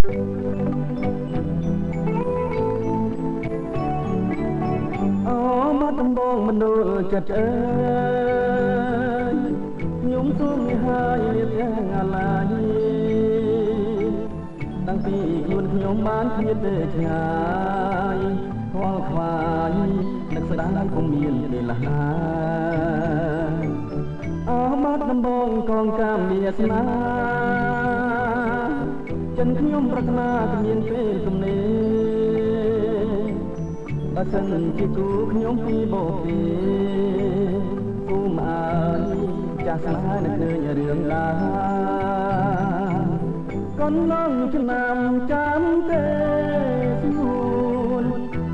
អូមកដំបងមនុស្សចិត្តអើយខ្ញុំសូមនេះហើយលៀបយ៉ាងអាឡាយតាំងពីខ្លួនខ្ញុំបានឃ្លាតទៅឆ្ងាយខ្វល់ខ្វាយនឹកស្ដាយពុំមានពេលណាអោមកដំបងកងកាមវាសនាចិនខ្ញុំប្រាថ្នាគ្មានពេលទំនេរបើសិនជាគូខ្ញុំពីបោពីគូមកអើយចាស់ស្នេហ៍នឹកឃើញរឿងដាកូនឡងឆ្នាំចាំទេស្ងួន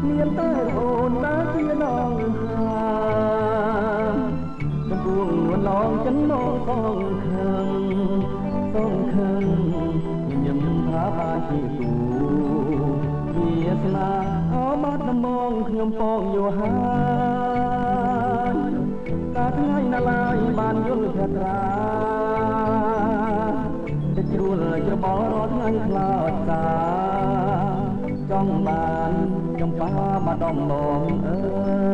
មានតែអូនដែលជាដងហាកំពុងនួនឡងចិនមកផងខឹងផងខឹងញញឹមថាបានជាគូវាសនាអមត់ដំងខ្ញុំពងយោហើយតាថ្ងៃណាឡើយបានយល់ថាត្រាតែជ្រួលច្របល់រាល់ថ្ងៃខ្លោចតាចង់បានចំបាមកដំងអើ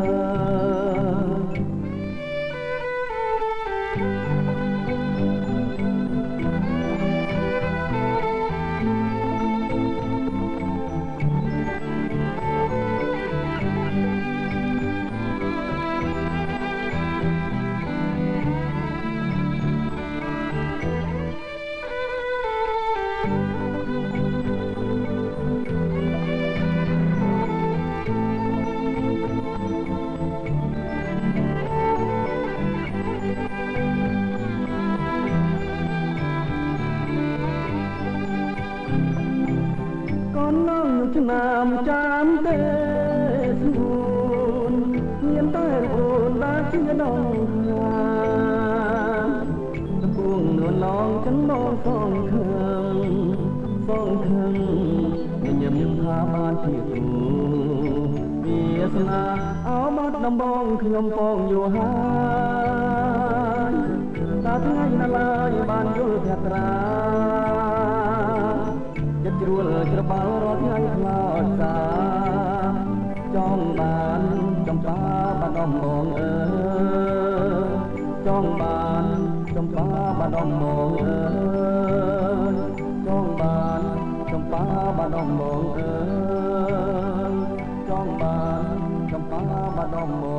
ឆ្នាំចាំទេស្ងួនមានតែអូនដែលជាដងហាកំពុងនួនឡងចិនមកសងខឹងបងខឹងញញឹមថាបានជាគូវាសនាអោមកដំបងខ្ញុំពងយោហើយតាថ្ងៃណាឡើយបានយល់ថាត្រាចិត្តជ្រួលច្របល់រាល់ថ្ងៃខ្លោចតាចង់បានចំបាបាដំងអើចង់បានចំបាបាដំងអើចង់បានចំបាបាដំងអើចង់បានចំបាបាដំង